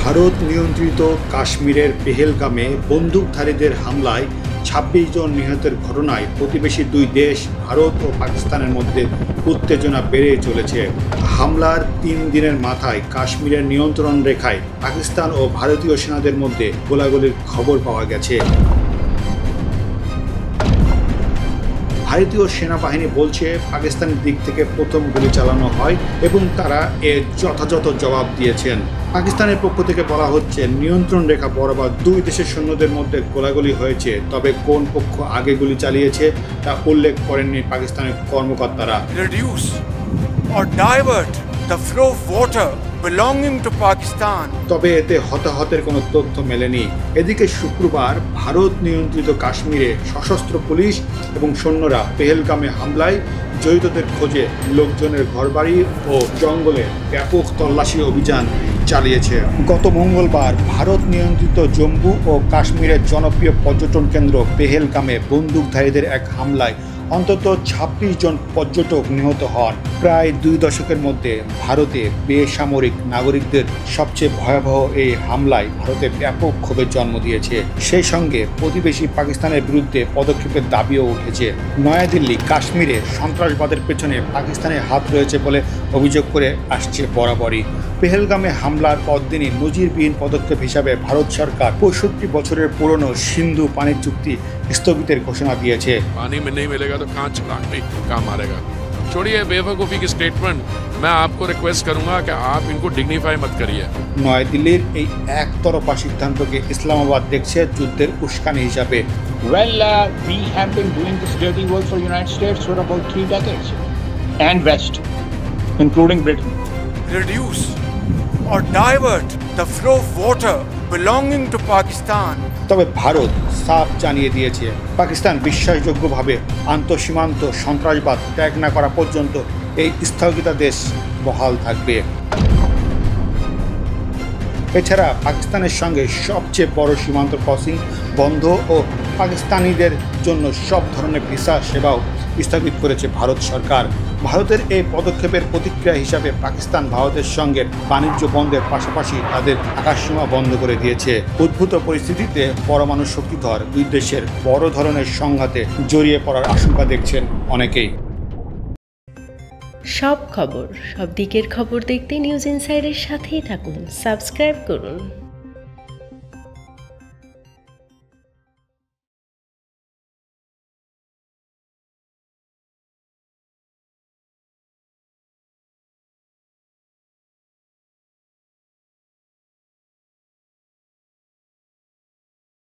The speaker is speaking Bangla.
ভারত নিয়ন্ত্রিত কাশ্মীরের পেহেলগামে বন্দুকধারীদের হামলায় ২৬ জন নিহতের ঘটনায় প্রতিবেশী দুই দেশ ভারত ও পাকিস্তানের মধ্যে উত্তেজনা বেড়ে চলেছে। হামলার ৩ দিনের মাথায় কাশ্মীরের নিয়ন্ত্রণ রেখায় পাকিস্তান ও ভারতীয় সেনাদের মধ্যে গোলাগুলির খবর পাওয়া গেছে। ভারতীয় সেনাবাহিনী বলছে পাকিস্তানের দিক থেকে প্রথম গুলি চালানো হয় এবং তারা এর যথাযথ জবাব দিয়েছেন। পাকিস্তানের পক্ষ থেকে বলা হচ্ছে নিয়ন্ত্রণ রেখা বরাবর দুই দেশের সৈন্যদের মধ্যে গোলাগুলি হয়েছে, তবে কোন পক্ষ আগে গুলি চালিয়েছে তা উল্লেখ করেননি পাকিস্তানের কর্মকর্তারা। Reduce or divert the flow of water belonging to Pakistan. তবে এতে হতাহতের কোনো তথ্য মেলেনি। এদিকে শুক্রবার ভারত নিয়ন্ত্রিত কাশ্মীরে সশস্ত্র পুলিশ এবং সৈন্যরা পেহেলগামে হামলায় জড়িতদের খোঁজে লোকজনের ঘরবাড়ি ও জঙ্গলে ব্যাপক তল্লাশি অভিযান চালিয়েছে। গত মঙ্গলবার ভারত নিয়ন্ত্রিত জম্মু ও কাশ্মীরের জনপ্রিয় পর্যটন কেন্দ্র পেহেলগামে বন্দুকধারীদের এক হামলায় অন্তত ২৬ জন পর্যটক নিহত হন। প্রায় ২ দশকের মধ্যে ভারতে বেসামরিক নাগরিকদের সবচেয়ে ভয়াবহ এই হামলায় ভারতে ব্যাপক ক্ষোভের জন্ম দিয়েছে। সেই সঙ্গে প্রতিবেশী পাকিস্তানের বিরুদ্ধে পদক্ষেপের দাবিও উঠেছে। নয়াদিল্লি কাশ্মীরে সন্ত্রাসবাদের পেছনে পাকিস্তানের হাত রয়েছে বলে অভিযোগ করে আসছে বরাবরই। পেহেলগামে হামলার পরদিনই নজিরবিহীন পদক্ষেপ হিসাবে ভারত সরকার ৬৫ বছরের পুরনো সিন্ধু পানি চুক্তি স্থগিতের ঘোষণা দিয়েছে। पानी में नहीं मिलेगा तो कहाँ चलान में काम मारेगा। छोड़िए बेवकूफ़ी की स्टेटमेंट। मैं आपको रिक्वेस्ट करूंगा कि आप इनको डिग्निफाई मत करिए। নয়াদিল্লির এই একতরফা সিদ্ধান্তকে ইসলামাবাদ দেখছে যুদ্ধের উস্কানি হিসাবে। Well, we have been doing this dirty work for United States for about 3 decades, and West, including Britain. Reduce or divert the flow of water belonging to Pakistan. তবে ভারত সাফ জানিয়ে দিয়েছে পাকিস্তান বিশ্বাসযোগ্যভাবে আন্তঃসীমান্ত সন্ত্রাসবাদ ত্যাগ না করা পর্যন্ত এই স্থগিতাদেশ বহাল থাকবে। এছাড়া পাকিস্তানের সঙ্গে সবচেয়ে বড় সীমান্ত ক্রসিং বন্ধ ও পাকিস্তানিদের জন্য সব ধরনের ভিসা সেবাও স্থগিত করেছে ভারত সরকার। ভারতের এই পদক্ষেপের প্রতিক্রিয়া হিসাবে পাকিস্তান ভারতের সঙ্গে বাণিজ্য বন্ধের পাশাপাশি তাদের আকাশসীমা বন্ধ করে দিয়েছে। উদ্ভূত পরিস্থিতিতে পরমাণু শক্তিধর দুই দেশের বড় ধরনের সংঘাতে জড়িয়ে পড়ার আশঙ্কা দেখছেন অনেকেই। সব খবর, সব দিকের খবর দেখতে নিউজ ইনসাইডের সাথেই থাকুন, সাবস্ক্রাইব করুন।